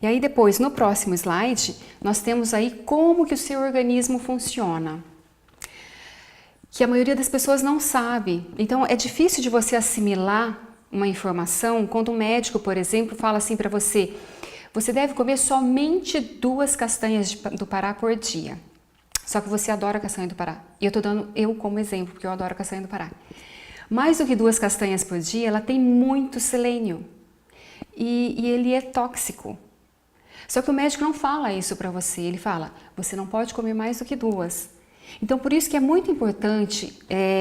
E aí depois, no próximo slide, nós temos aí como que o seu organismo funciona. Que a maioria das pessoas não sabe. Então é difícil de você assimilar uma informação quando um médico, por exemplo, fala assim para você: você deve comer somente 2 castanhas do Pará por dia. Só que você adora castanha do Pará. E eu tô dando eu como exemplo, porque eu adoro castanha do Pará. Mais do que 2 castanhas por dia, ela tem muito selênio. E ele é tóxico. Só que o médico não fala isso para você, ele fala: você não pode comer mais do que 2. Então, por isso que é muito importante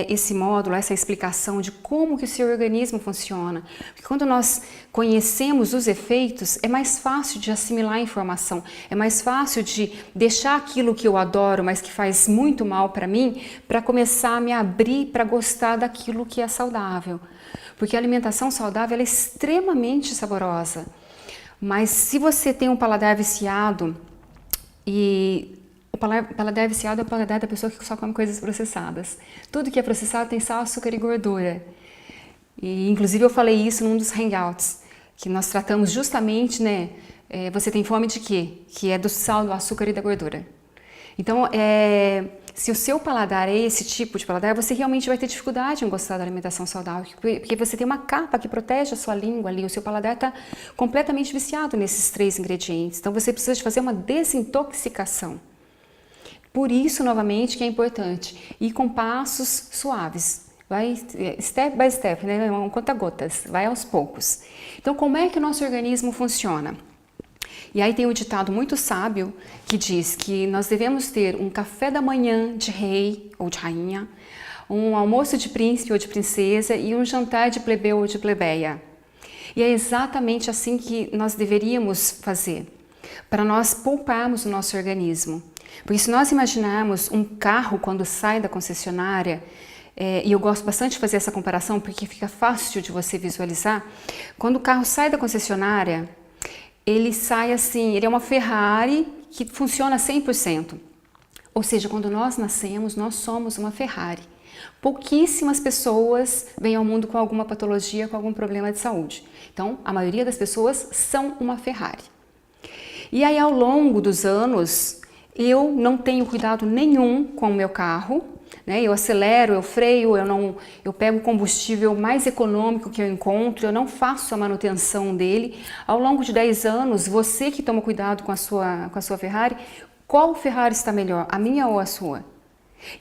esse módulo, essa explicação de como que o seu organismo funciona. Porque quando nós conhecemos os efeitos, é mais fácil de assimilar a informação, é mais fácil de deixar aquilo que eu adoro, mas que faz muito mal para mim, para começar a me abrir para gostar daquilo que é saudável. Porque a alimentação saudável ela é extremamente saborosa. Mas se você tem um paladar viciado, e o paladar viciado é o paladar da pessoa que só come coisas processadas. Tudo que é processado tem sal, açúcar e gordura. E inclusive eu falei isso num dos hangouts, que nós tratamos justamente, né, você tem fome de quê? Que é do sal, do açúcar e da gordura. Então, se o seu paladar é esse tipo de paladar, você realmente vai ter dificuldade em gostar da alimentação saudável, porque você tem uma capa que protege a sua língua ali, o seu paladar está completamente viciado nesses 3 ingredientes. Então, você precisa de fazer uma desintoxicação. Por isso, novamente, que é importante ir com passos suaves. Vai step by step, né? Conta-gotas, vai aos poucos. Então, como é que o nosso organismo funciona? E aí tem um ditado muito sábio que diz que nós devemos ter um café da manhã de rei ou de rainha, um almoço de príncipe ou de princesa e um jantar de plebeu ou de plebeia. E é exatamente assim que nós deveríamos fazer, para nós pouparmos o nosso organismo. Porque se nós imaginarmos um carro quando sai da concessionária, e eu gosto bastante de fazer essa comparação porque fica fácil de você visualizar, quando o carro sai da concessionária, ele sai assim, ele é uma Ferrari que funciona 100%. Ou seja, quando nós nascemos, nós somos uma Ferrari. Pouquíssimas pessoas vêm ao mundo com alguma patologia, com algum problema de saúde. Então, a maioria das pessoas são uma Ferrari. E aí, ao longo dos anos, eu não tenho cuidado nenhum com o meu carro, né? Eu acelero, eu freio, eu pego o combustível mais econômico que eu encontro, eu não faço a manutenção dele. Ao longo de 10 anos, você que toma cuidado com a sua Ferrari, qual Ferrari está melhor, a minha ou a sua?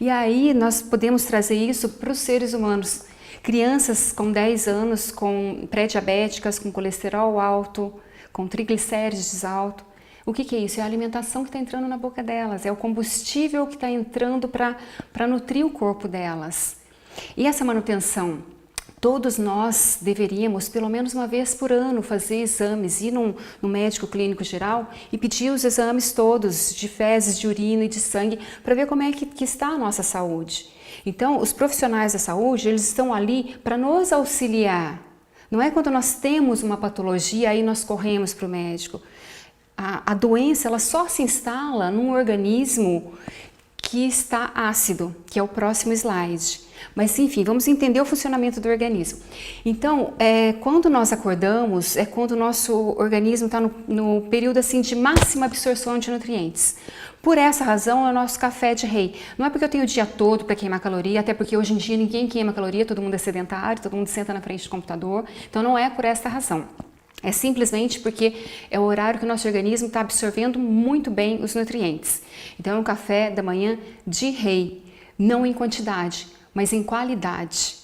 E aí nós podemos trazer isso para os seres humanos. Crianças com 10 anos, com pré-diabéticas, com colesterol alto, com triglicérides alto. O que é isso? É a alimentação que está entrando na boca delas, é o combustível que está entrando para nutrir o corpo delas. E essa manutenção, todos nós deveríamos, pelo menos uma vez por ano, fazer exames, ir no médico clínico geral e pedir os exames todos, de fezes, de urina e de sangue, para ver como é que está a nossa saúde. Então, os profissionais da saúde, eles estão ali para nos auxiliar. Não é quando nós temos uma patologia, aí nós corremos para o médico. A doença ela só se instala num organismo que está ácido, que é o próximo slide. Mas enfim, vamos entender o funcionamento do organismo. Então, quando nós acordamos, é quando o nosso organismo está no período assim, de máxima absorção de nutrientes. Por essa razão é o nosso café de rei. Não é porque eu tenho o dia todo para queimar caloria, até porque hoje em dia ninguém queima caloria, todo mundo é sedentário, todo mundo senta na frente do computador. Então não é por essa razão. É simplesmente porque é o horário que o nosso organismo está absorvendo muito bem os nutrientes. Então é um café da manhã de rei, não em quantidade, mas em qualidade.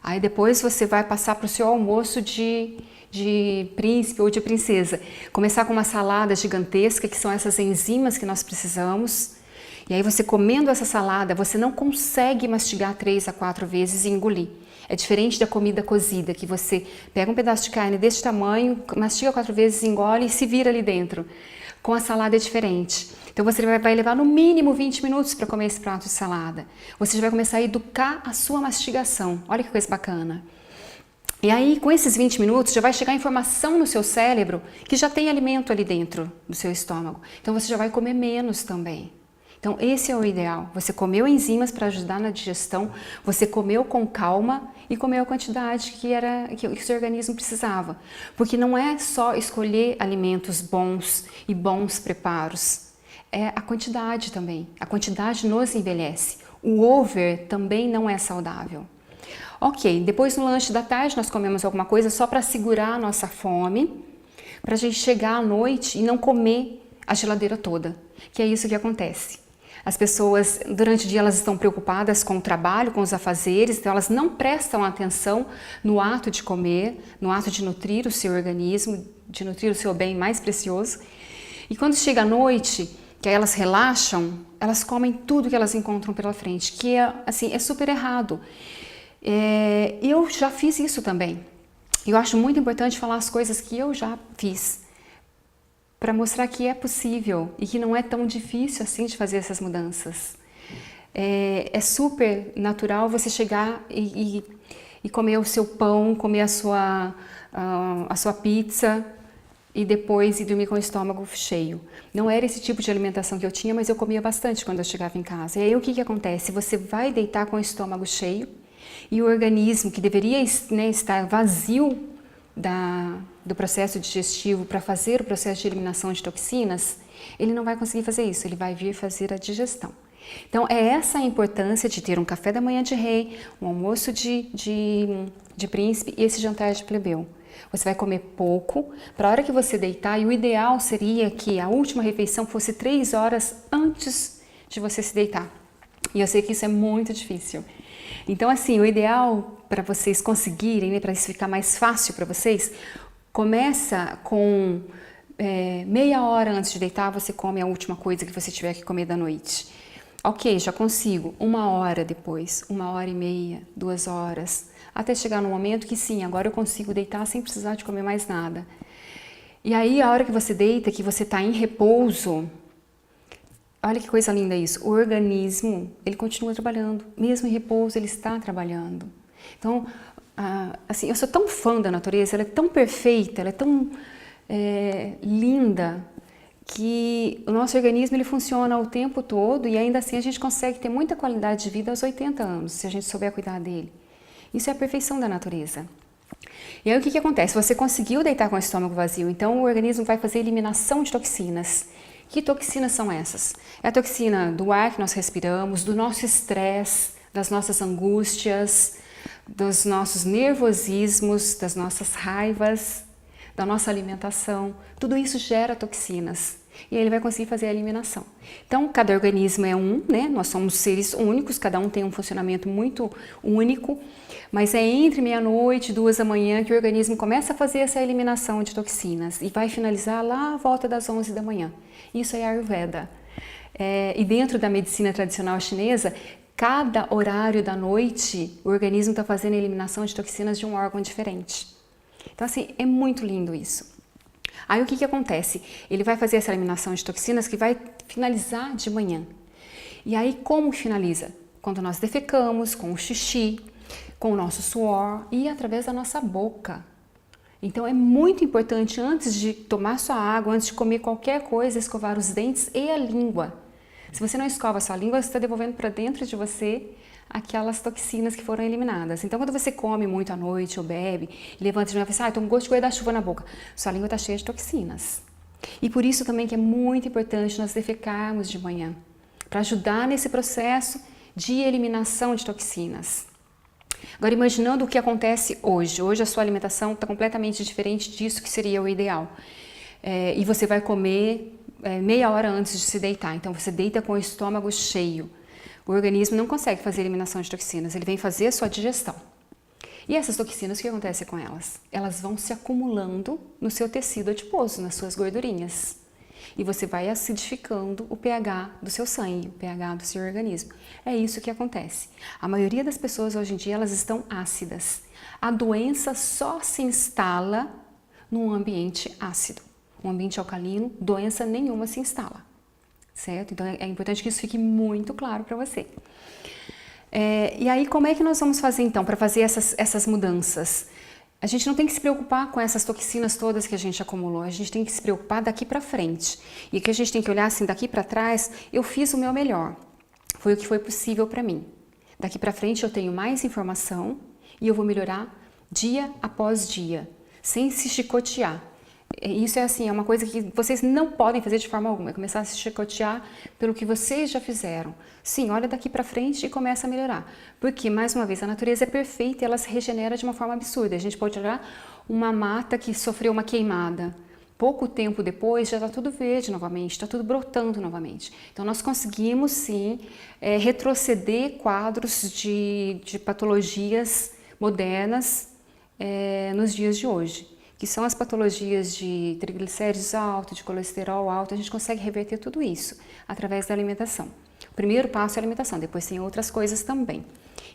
Aí depois você vai passar para o seu almoço de príncipe ou de princesa. Começar com uma salada gigantesca, que são essas enzimas que nós precisamos. E aí você comendo essa salada, você não consegue mastigar 3 a 4 vezes e engolir. É diferente da comida cozida, que você pega um pedaço de carne desse tamanho, mastiga 4 vezes, engole e se vira ali dentro. Com a salada é diferente. Então você vai levar no mínimo 20 minutos para comer esse prato de salada. Você já vai começar a educar a sua mastigação. Olha que coisa bacana. E aí, com esses 20 minutos, já vai chegar informação no seu cérebro que já tem alimento ali dentro do seu estômago. Então você já vai comer menos também. Então esse é o ideal. Você comeu enzimas para ajudar na digestão, você comeu com calma e comeu a quantidade que o seu organismo precisava. Porque não é só escolher alimentos bons e bons preparos, é a quantidade também. A quantidade nos envelhece. O over também não é saudável. Ok, depois no lanche da tarde nós comemos alguma coisa só para segurar a nossa fome, para a gente chegar à noite e não comer a geladeira toda, que é isso que acontece. As pessoas, durante o dia, elas estão preocupadas com o trabalho, com os afazeres, então elas não prestam atenção no ato de comer, no ato de nutrir o seu organismo, de nutrir o seu bem mais precioso. E quando chega a noite, que aí elas relaxam, elas comem tudo que elas encontram pela frente, que é, assim, é super errado. Eu já fiz isso também. Eu acho muito importante falar as coisas que eu já fiz, para mostrar que é possível e que não é tão difícil assim de fazer essas mudanças. É super natural você chegar e comer o seu pão, comer a sua pizza e depois ir dormir com o estômago cheio. Não era esse tipo de alimentação que eu tinha, mas eu comia bastante quando eu chegava em casa. E aí o que acontece? Você vai deitar com o estômago cheio e o organismo, que deveria, né, estar vazio do processo digestivo para fazer o processo de eliminação de toxinas, ele não vai conseguir fazer isso, ele vai vir fazer a digestão. Então é essa a importância de ter um café da manhã de rei, um almoço de príncipe e esse jantar de plebeu. Você vai comer pouco, para a hora que você deitar, e o ideal seria que a última refeição fosse 3 horas antes de você se deitar. E eu sei que isso é muito difícil. Então assim, o ideal para vocês conseguirem, né, para isso ficar mais fácil para vocês, começa com meia hora antes de deitar, você come a última coisa que você tiver que comer da noite. Ok, já consigo. 1 hora depois, 1h30, 2 horas, até chegar no momento que sim, agora eu consigo deitar sem precisar de comer mais nada. E aí, a hora que você deita, que você está em repouso, olha que coisa linda isso, o organismo, ele continua trabalhando, mesmo em repouso ele está trabalhando. Então, assim, eu sou tão fã da natureza, ela é tão perfeita, ela é tão linda, que o nosso organismo ele funciona o tempo todo e ainda assim a gente consegue ter muita qualidade de vida aos 80 anos, se a gente souber cuidar dele. Isso é a perfeição da natureza. E aí o que acontece? Você conseguiu deitar com o estômago vazio, então o organismo vai fazer eliminação de toxinas. Que toxinas são essas? É a toxina do ar que nós respiramos, do nosso estresse, das nossas angústias, dos nossos nervosismos, das nossas raivas, da nossa alimentação. Tudo isso gera toxinas e aí ele vai conseguir fazer a eliminação. Então, cada organismo é um, né? Nós somos seres únicos, cada um tem um funcionamento muito único, mas é entre meia-noite e 2 da manhã que o organismo começa a fazer essa eliminação de toxinas e vai finalizar lá à volta das 11 da manhã. Isso é Ayurveda. E dentro da medicina tradicional chinesa, cada horário da noite, o organismo está fazendo a eliminação de toxinas de um órgão diferente. Então, assim, é muito lindo isso. Aí, o que acontece? Ele vai fazer essa eliminação de toxinas que vai finalizar de manhã. E aí, como finaliza? Quando nós defecamos, com o xixi, com o nosso suor e através da nossa boca. Então, é muito importante, antes de tomar sua água, antes de comer qualquer coisa, escovar os dentes e a língua. Se você não escova a sua língua, você está devolvendo para dentro de você aquelas toxinas que foram eliminadas. Então, quando você come muito à noite ou bebe, levanta de manhã e fala assim, tem um gosto de guarda-chuva na boca. Sua língua está cheia de toxinas. E por isso também que é muito importante nós defecarmos de manhã, para ajudar nesse processo de eliminação de toxinas. Agora, imaginando o que acontece hoje. Hoje a sua alimentação está completamente diferente disso que seria o ideal. E você vai comer meia hora antes de se deitar. Então, você deita com o estômago cheio. O organismo não consegue fazer eliminação de toxinas, ele vem fazer a sua digestão. E essas toxinas, o que acontece com elas? Elas vão se acumulando no seu tecido adiposo, nas suas gordurinhas. E você vai acidificando o pH do seu sangue, o pH do seu organismo. É isso que acontece. A maioria das pessoas hoje em dia, elas estão ácidas. A doença só se instala num ambiente ácido. Um ambiente alcalino, doença nenhuma se instala. Certo? Então é importante que isso fique muito claro para você. E aí, como é que nós vamos fazer então para fazer essas mudanças? A gente não tem que se preocupar com essas toxinas todas que a gente acumulou, a gente tem que se preocupar daqui para frente. E que a gente tem que olhar assim, daqui para trás, eu fiz o meu melhor. Foi o que foi possível para mim. Daqui para frente eu tenho mais informação e eu vou melhorar dia após dia, sem se chicotear. Isso é assim, é uma coisa que vocês não podem fazer de forma alguma, é começar a se chicotear pelo que vocês já fizeram. Sim, olha daqui para frente e começa a melhorar. Porque, mais uma vez, a natureza é perfeita e ela se regenera de uma forma absurda. A gente pode olhar uma mata que sofreu uma queimada. Pouco tempo depois já está tudo verde novamente, está tudo brotando novamente. Então nós conseguimos sim retroceder quadros de patologias modernas nos dias de hoje, que são as patologias de triglicéridos alto, de colesterol alto. A gente consegue reverter tudo isso através da alimentação. O primeiro passo é a alimentação, depois tem outras coisas também.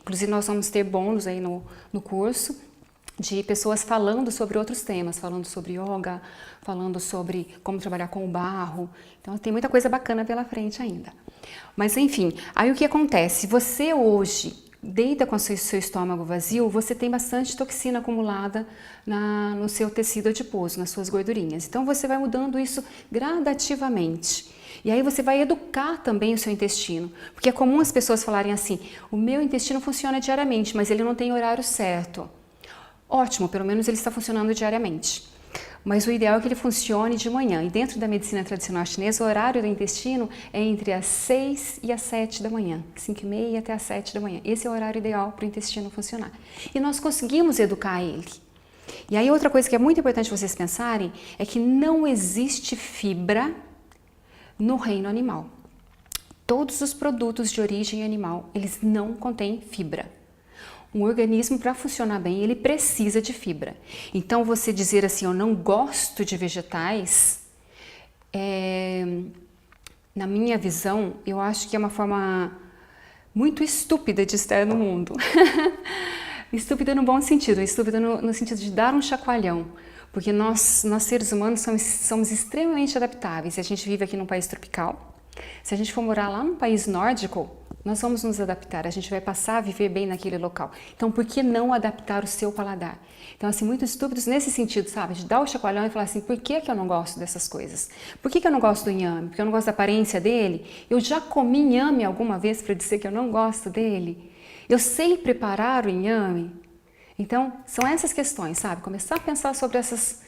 Inclusive nós vamos ter bônus aí no curso, de pessoas falando sobre outros temas, falando sobre yoga, falando sobre como trabalhar com o barro. Então tem muita coisa bacana pela frente ainda. Mas enfim, aí o que acontece? Você hoje deita com o seu estômago vazio, você tem bastante toxina acumulada no seu tecido adiposo, nas suas gordurinhas. Então você vai mudando isso gradativamente. E aí você vai educar também o seu intestino, porque é comum as pessoas falarem assim, o meu intestino funciona diariamente, mas ele não tem horário certo. Ótimo, pelo menos ele está funcionando diariamente. Mas o ideal é que ele funcione de manhã. E dentro da medicina tradicional chinesa, o horário do intestino é entre as 6 e as 7 da manhã. 5h30 até as 7 da manhã. Esse é o horário ideal para o intestino funcionar. E nós conseguimos educar ele. E aí outra coisa que é muito importante vocês pensarem é que não existe fibra no reino animal. Todos os produtos de origem animal, eles não contêm fibra. Um organismo, para funcionar bem, ele precisa de fibra. Então, você dizer assim, eu não gosto de vegetais, na minha visão, eu acho que é uma forma muito estúpida de estar no mundo. Estúpida no bom sentido, estúpida no sentido de dar um chacoalhão. Porque nós seres humanos somos extremamente adaptáveis. A gente vive aqui num país tropical. Se a gente for morar lá num país nórdico, nós vamos nos adaptar, a gente vai passar a viver bem naquele local. Então, por que não adaptar o seu paladar? Então, assim, muito estúpidos nesse sentido, sabe? De dar o chacoalhão e falar assim, por que eu não gosto dessas coisas? Por que eu não gosto do inhame? Porque eu não gosto da aparência dele? Eu já comi inhame alguma vez para dizer que eu não gosto dele? Eu sei preparar o inhame? Então, são essas questões, sabe? Começar a pensar sobre essas...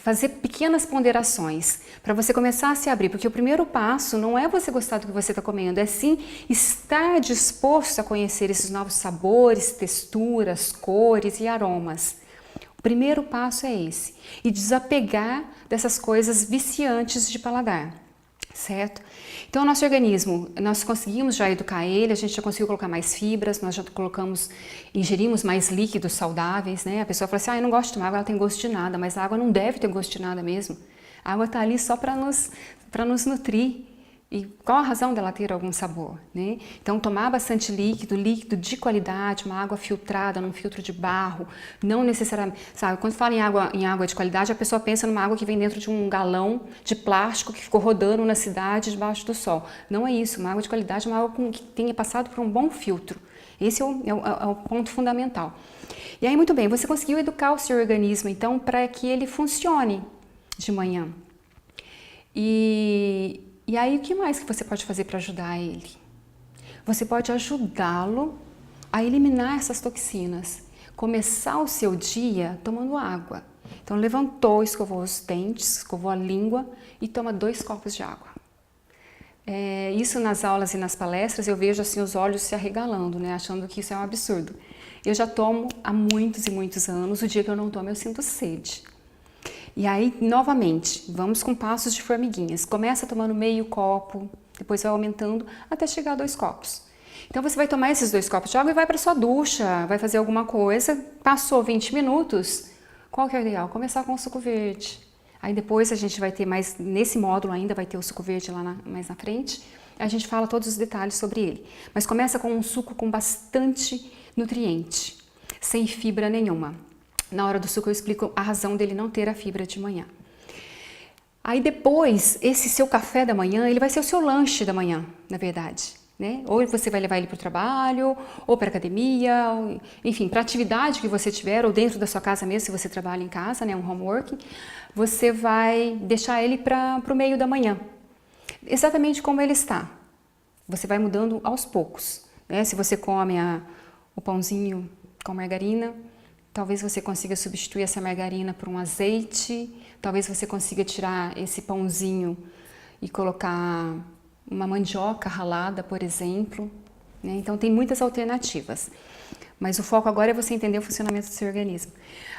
Fazer pequenas ponderações para você começar a se abrir, porque o primeiro passo não é você gostar do que você está comendo, é sim estar disposto a conhecer esses novos sabores, texturas, cores e aromas. O primeiro passo é esse, e desapegar dessas coisas viciantes de paladar, certo? Então, o nosso organismo, nós conseguimos já educar ele, a gente já conseguiu colocar mais fibras, nós já ingerimos mais líquidos saudáveis, né? A pessoa fala assim, eu não gosto de tomar água, ela tem gosto de nada, mas a água não deve ter gosto de nada mesmo. A água está ali só para nos nutrir. E qual a razão dela ter algum sabor, né? Então, tomar bastante líquido de qualidade, uma água filtrada num filtro de barro, não necessariamente, sabe, quando fala em água de qualidade, a pessoa pensa numa água que vem dentro de um galão de plástico que ficou rodando na cidade debaixo do sol. Não é isso, uma água de qualidade é uma água que tenha passado por um bom filtro. Esse é o ponto fundamental. E aí, muito bem, você conseguiu educar o seu organismo, então, para que ele funcione de manhã. E aí, o que mais que você pode fazer para ajudar ele? Você pode ajudá-lo a eliminar essas toxinas. Começar o seu dia tomando água. Então, levantou, escovou os dentes, escovou a língua e toma 2 copos de água. Isso nas aulas e nas palestras, eu vejo assim os olhos se arregalando, né? Achando que isso é um absurdo. Eu já tomo há muitos e muitos anos, o dia que eu não tomo eu sinto sede. E aí, novamente, vamos com passos de formiguinhas. Começa tomando meio copo, depois vai aumentando até chegar a 2 copos. Então, você vai tomar esses 2 copos de água e vai para sua ducha, vai fazer alguma coisa. Passou 20 minutos, qual que é o ideal? Começar com o suco verde. Aí depois a gente vai ter mais, nesse módulo ainda vai ter o suco verde lá mais na frente. A gente fala todos os detalhes sobre ele. Mas começa com um suco com bastante nutriente, sem fibra nenhuma. Na hora do suco eu explico a razão dele não ter a fibra de manhã. Aí depois, esse seu café da manhã, ele vai ser o seu lanche da manhã, na verdade. né? Ou você vai levar ele para o trabalho, ou para academia, ou, enfim, para a atividade que você tiver, ou dentro da sua casa mesmo, se você trabalha em casa, né, um homework, você vai deixar ele para o meio da manhã, exatamente como ele está. Você vai mudando aos poucos, né? Se você come o pãozinho com margarina, talvez você consiga substituir essa margarina por um azeite, talvez você consiga tirar esse pãozinho e colocar uma mandioca ralada, por exemplo, né? Então tem muitas alternativas, mas o foco agora é você entender o funcionamento do seu organismo.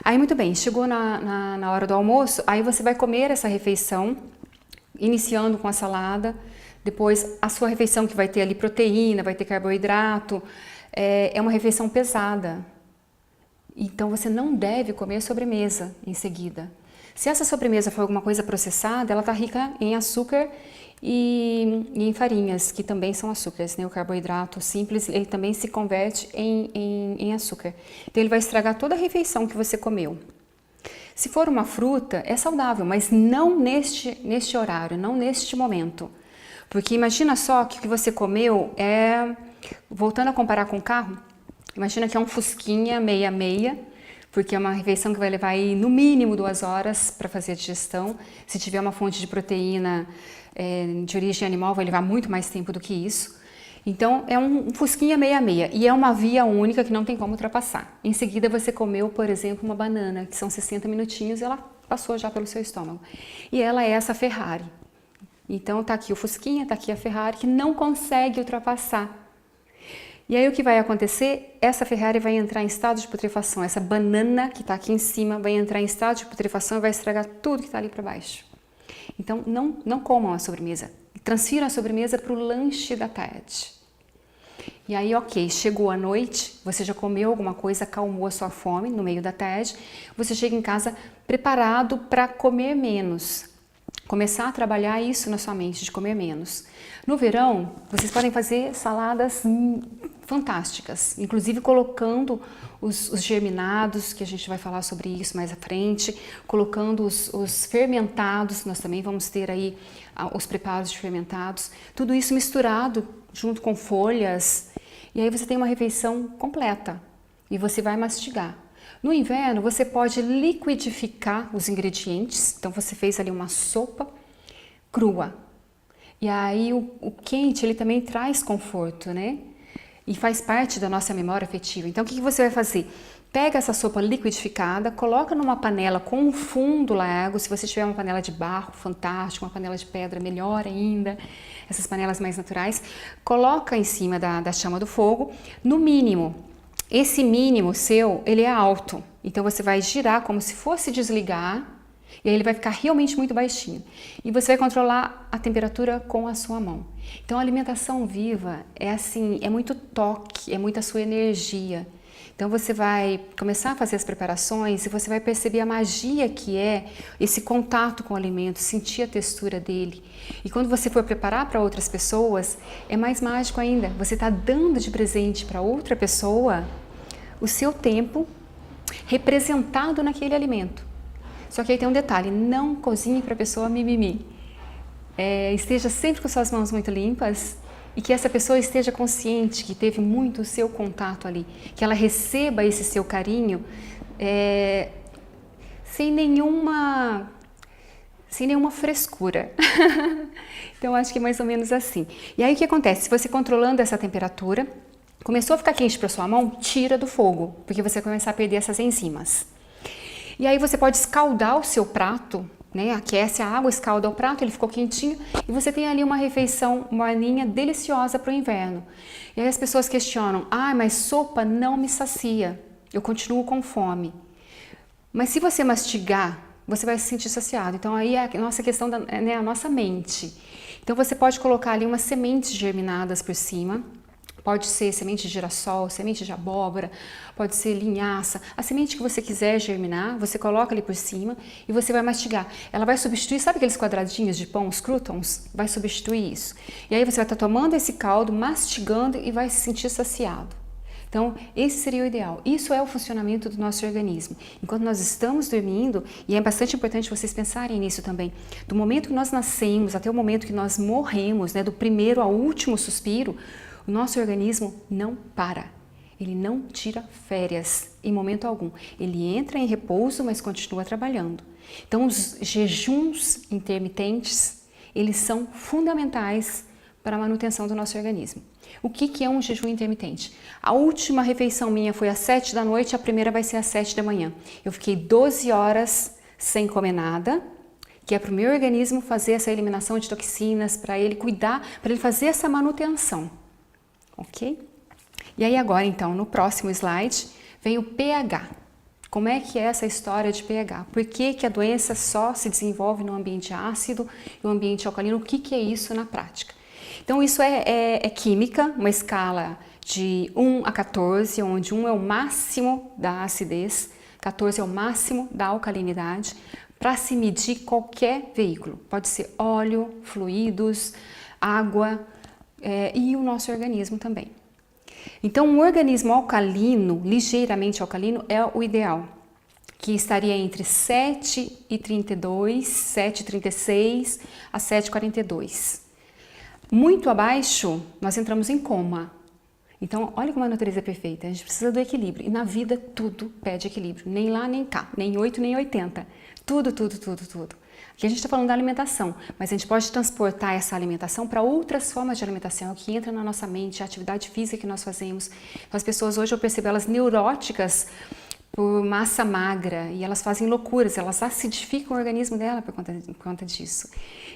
Aí muito bem, chegou na hora do almoço, aí você vai comer essa refeição, iniciando com a salada, depois a sua refeição que vai ter ali proteína, vai ter carboidrato, é uma refeição pesada. Então você não deve comer sobremesa em seguida. Se essa sobremesa for alguma coisa processada, ela está rica em açúcar e em farinhas, que também são açúcares, né? O carboidrato simples, ele também se converte em açúcar. Então ele vai estragar toda a refeição que você comeu. Se for uma fruta, é saudável, mas não neste horário, não neste momento. Porque imagina só que o que você comeu voltando a comparar com o carro, imagina que é um Fusquinha meia-meia, porque é uma refeição que vai levar aí no mínimo 2 horas para fazer a digestão. Se tiver uma fonte de proteína de origem animal, vai levar muito mais tempo do que isso. Então é um Fusquinha meia-meia e é uma via única que não tem como ultrapassar. Em seguida você comeu, por exemplo, uma banana, que são 60 minutinhos e ela passou já pelo seu estômago. E ela é essa Ferrari. Então tá aqui o Fusquinha, tá aqui a Ferrari, que não consegue ultrapassar. E aí o que vai acontecer? Essa Ferrari vai entrar em estado de putrefação, essa banana que está aqui em cima vai entrar em estado de putrefação e vai estragar tudo que está ali para baixo. Então não comam a sobremesa, transfiram a sobremesa para o lanche da tarde. E aí, ok, chegou a noite, você já comeu alguma coisa, acalmou a sua fome no meio da tarde, você chega em casa preparado para comer menos. Começar a trabalhar isso na sua mente, de comer menos. No verão, vocês podem fazer saladas fantásticas, inclusive colocando os germinados, que a gente vai falar sobre isso mais à frente, colocando os fermentados, nós também vamos ter aí os preparos de fermentados, tudo isso misturado junto com folhas, e aí você tem uma refeição completa e você vai mastigar. No inverno, você pode liquidificar os ingredientes, então você fez ali uma sopa crua. E aí o quente, ele também traz conforto, né? E faz parte da nossa memória afetiva. Então o que você vai fazer? Pega essa sopa liquidificada, coloca numa panela com um fundo largo, se você tiver uma panela de barro, fantástico, uma panela de pedra, melhor ainda, essas panelas mais naturais, coloca em cima da chama do fogo, no mínimo. Esse mínimo seu, ele é alto, então você vai girar como se fosse desligar e aí ele vai ficar realmente muito baixinho. E você vai controlar a temperatura com a sua mão. Então a alimentação viva é assim, é muito toque, é muita sua energia. Então você vai começar a fazer as preparações e você vai perceber a magia que é esse contato com o alimento, sentir a textura dele. E quando você for preparar para outras pessoas, é mais mágico ainda. Você está dando de presente para outra pessoa o seu tempo representado naquele alimento. Só que aí tem um detalhe, não cozinhe para a pessoa mimimi. Esteja sempre com suas mãos muito limpas e que essa pessoa esteja consciente que teve muito o seu contato ali, que ela receba esse seu carinho sem nenhuma frescura. Então acho que é mais ou menos assim. E aí o que acontece? Se você controlando essa temperatura, começou a ficar quente para sua mão, tira do fogo, porque você vai começar a perder essas enzimas. E aí você pode escaldar o seu prato, né? Aquece a água, escalda o prato, ele ficou quentinho e você tem ali uma refeição morninha deliciosa para o inverno. E aí as pessoas questionam, mas sopa não me sacia, eu continuo com fome. Mas se você mastigar, você vai se sentir saciado. Então aí é a nossa questão, a nossa mente. Então você pode colocar ali umas sementes germinadas por cima. Pode ser semente de girassol, semente de abóbora, pode ser linhaça. A semente que você quiser germinar, você coloca ali por cima e você vai mastigar. Ela vai substituir, sabe aqueles quadradinhos de pão, os croutons? Vai substituir isso. E aí você vai estar tomando esse caldo, mastigando e vai se sentir saciado. Então, esse seria o ideal. Isso é o funcionamento do nosso organismo. Enquanto nós estamos dormindo, e é bastante importante vocês pensarem nisso também, do momento que nós nascemos até o momento que nós morremos, né, do primeiro ao último suspiro, o nosso organismo não para. Ele não tira férias em momento algum. Ele entra em repouso, mas continua trabalhando. Então, os jejuns intermitentes, eles são fundamentais para a manutenção do nosso organismo. O que é um jejum intermitente? A última refeição minha foi às 7 da noite, a primeira vai ser às 7 da manhã. Eu fiquei 12 horas sem comer nada, que é para o meu organismo fazer essa eliminação de toxinas, para ele cuidar, para ele fazer essa manutenção, ok? E aí agora, então, no próximo slide, vem o pH. Como é que é essa história de pH? Por que que a doença só se desenvolve no ambiente ácido e no ambiente alcalino? O que é isso na prática? Então, isso é química, uma escala de 1 a 14, onde 1 é o máximo da acidez, 14 é o máximo da alcalinidade, para se medir qualquer veículo. Pode ser óleo, fluidos, água e o nosso organismo também. Então, um organismo alcalino, ligeiramente alcalino, é o ideal, que estaria entre 7,32, 7,36 a 7,42. Muito abaixo, nós entramos em coma. Então, olha como a natureza é perfeita. A gente precisa do equilíbrio. E na vida, tudo pede equilíbrio. Nem lá, nem cá. Nem 8, nem 80. Tudo. Aqui a gente está falando da alimentação, mas a gente pode transportar essa alimentação para outras formas de alimentação, o que entra na nossa mente, a atividade física que nós fazemos. Então, as pessoas hoje, eu percebo elas neuróticas por massa magra, e elas fazem loucuras, elas acidificam o organismo dela por conta disso.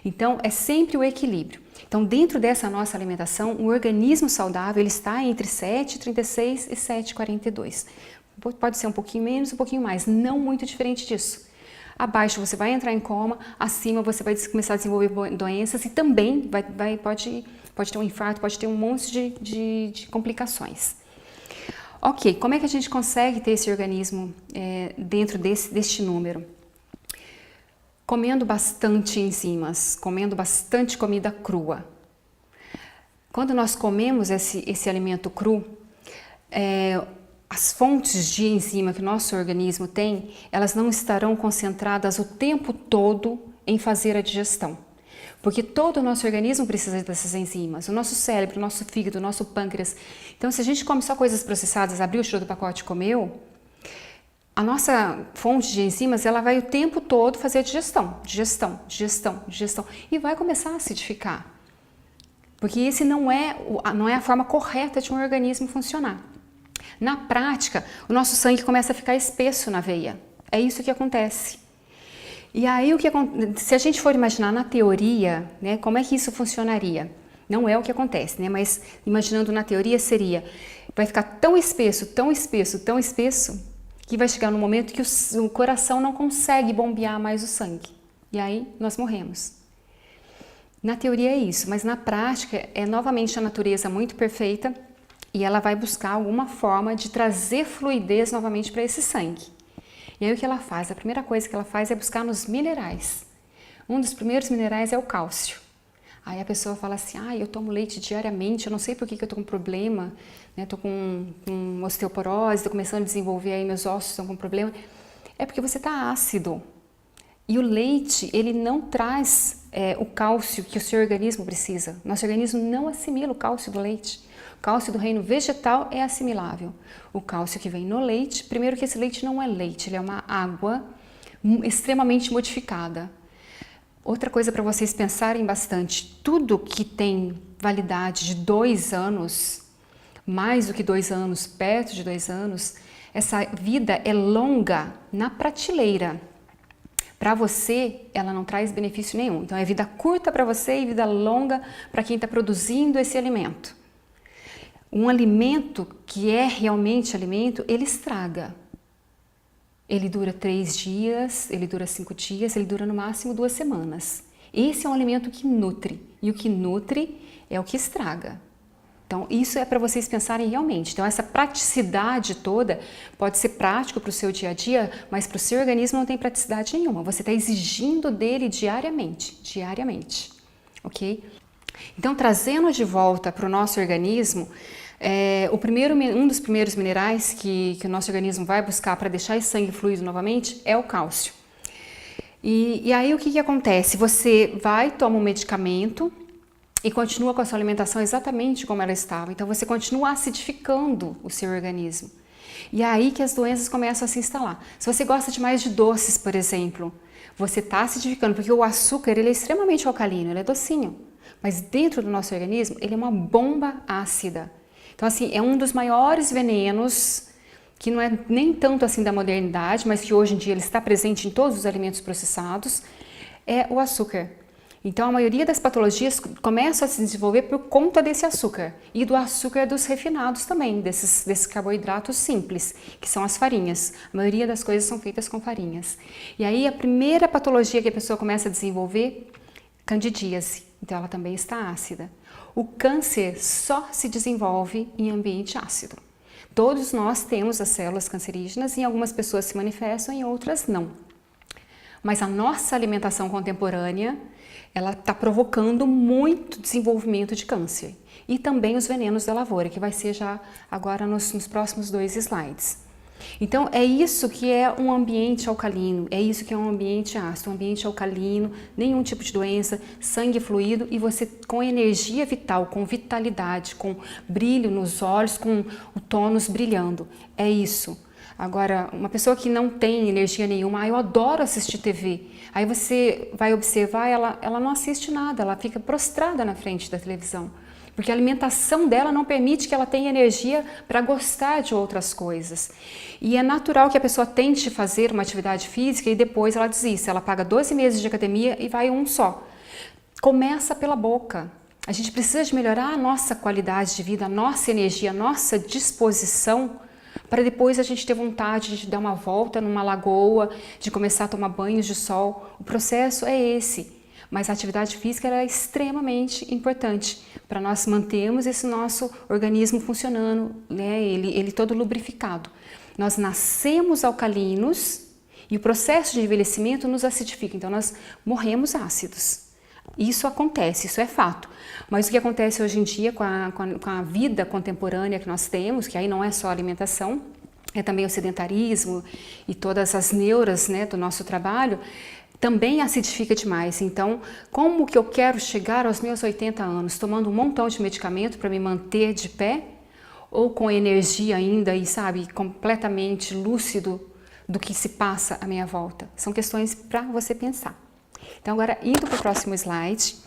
Então, é sempre o equilíbrio. Então, dentro dessa nossa alimentação, o organismo saudável ele está entre 7,36 e 7,42. Pode ser um pouquinho menos, um pouquinho mais, não muito diferente disso. Abaixo você vai entrar em coma, acima você vai começar a desenvolver doenças e também pode ter um infarto, pode ter um monte de complicações. Ok, como é que a gente consegue ter esse organismo dentro deste número? Comendo bastante enzimas, comendo bastante comida crua. Quando nós comemos esse alimento cru, as fontes de enzima que o nosso organismo tem, elas não estarão concentradas o tempo todo em fazer a digestão. Porque todo o nosso organismo precisa dessas enzimas, o nosso cérebro, o nosso fígado, o nosso pâncreas. Então, se a gente come só coisas processadas, abriu o churro do pacote e comeu, a nossa fonte de enzimas, ela vai o tempo todo fazer a digestão, e vai começar a acidificar. Porque esse não é a forma correta de um organismo funcionar. Na prática, o nosso sangue começa a ficar espesso na veia. É isso que acontece. E aí, se a gente for imaginar na teoria, né, como é que isso funcionaria? Não é o que acontece, né, mas imaginando na teoria vai ficar tão espesso, que vai chegar no momento que o coração não consegue bombear mais o sangue. E aí nós morremos. Na teoria é isso, mas na prática é novamente a natureza muito perfeita e ela vai buscar alguma forma de trazer fluidez novamente para esse sangue. E aí o que ela faz? A primeira coisa que ela faz é buscar nos minerais. Um dos primeiros minerais é o cálcio. Aí a pessoa fala assim, eu tomo leite diariamente, eu não sei por que eu estou com problema, né? Estou com osteoporose, estou começando a desenvolver aí, meus ossos estão com problema. É porque você está ácido. E o leite, ele não traz o cálcio que o seu organismo precisa. Nosso organismo não assimila o cálcio do leite. O cálcio do reino vegetal é assimilável. O cálcio que vem no leite, primeiro que esse leite não é leite, ele é uma água extremamente modificada. Outra coisa para vocês pensarem bastante, tudo que tem validade de 2 anos, mais do que 2 anos, perto de 2 anos, essa vida é longa na prateleira. Para você, ela não traz benefício nenhum. Então, é vida curta para você e vida longa para quem está produzindo esse alimento. Um alimento que é realmente alimento, ele estraga. Ele dura 3 dias, ele dura 5 dias, ele dura no máximo 2 semanas. Esse é um alimento que nutre. E o que nutre é o que estraga. Então, isso é para vocês pensarem realmente. Então, essa praticidade toda pode ser prático para o seu dia a dia, mas para o seu organismo não tem praticidade nenhuma. Você está exigindo dele diariamente, ok? Então, trazendo de volta para o nosso organismo, Um dos primeiros minerais que o nosso organismo vai buscar para deixar esse sangue fluido novamente é o cálcio. E aí o que acontece? Você vai, toma um medicamento e continua com a sua alimentação exatamente como ela estava. Então você continua acidificando o seu organismo. E é aí que as doenças começam a se instalar. Se você gosta demais de doces, por exemplo, você está acidificando, porque o açúcar ele é extremamente alcalino, ele é docinho. Mas dentro do nosso organismo, ele é uma bomba ácida. Então assim, é um dos maiores venenos, que não é nem tanto assim da modernidade, mas que hoje em dia ele está presente em todos os alimentos processados, é o açúcar. Então a maioria das patologias começam a se desenvolver por conta desse açúcar e do açúcar dos refinados também, desses carboidratos simples, que são as farinhas. A maioria das coisas são feitas com farinhas. E aí a primeira patologia que a pessoa começa a desenvolver, candidíase. Então ela também está ácida. O câncer só se desenvolve em ambiente ácido. Todos nós temos as células cancerígenas, em algumas pessoas se manifestam, em outras não. Mas a nossa alimentação contemporânea, ela está provocando muito desenvolvimento de câncer. E também os venenos da lavoura, que vai ser já agora nos próximos 2 slides. Então é isso que é um ambiente alcalino, é isso que é um ambiente ácido, um ambiente alcalino, nenhum tipo de doença, sangue fluido e você com energia vital, com vitalidade, com brilho nos olhos, com o tônus brilhando, é isso. Agora, uma pessoa que não tem energia nenhuma, eu adoro assistir TV, aí você vai observar, ela não assiste nada, ela fica prostrada na frente da televisão. Porque a alimentação dela não permite que ela tenha energia para gostar de outras coisas. E é natural que a pessoa tente fazer uma atividade física e depois ela desista. Ela paga 12 meses de academia e vai um só. Começa pela boca. A gente precisa de melhorar a nossa qualidade de vida, a nossa energia, a nossa disposição, para depois a gente ter vontade de dar uma volta numa lagoa, de começar a tomar banhos de sol. O processo é esse. Mas a atividade física é extremamente importante para nós mantermos esse nosso organismo funcionando, né? Ele todo lubrificado. Nós nascemos alcalinos e o processo de envelhecimento nos acidifica, então nós morremos ácidos. Isso acontece, isso é fato. Mas o que acontece hoje em dia com a vida contemporânea que nós temos, que aí não é só a alimentação, é também o sedentarismo e todas as neuras, né, do nosso trabalho, também acidifica demais. Então, como que eu quero chegar aos meus 80 anos? Tomando um montão de medicamento para me manter de pé? Ou com energia ainda e, sabe, completamente lúcido do que se passa à minha volta? São questões para você pensar. Então, agora, indo para o próximo slide,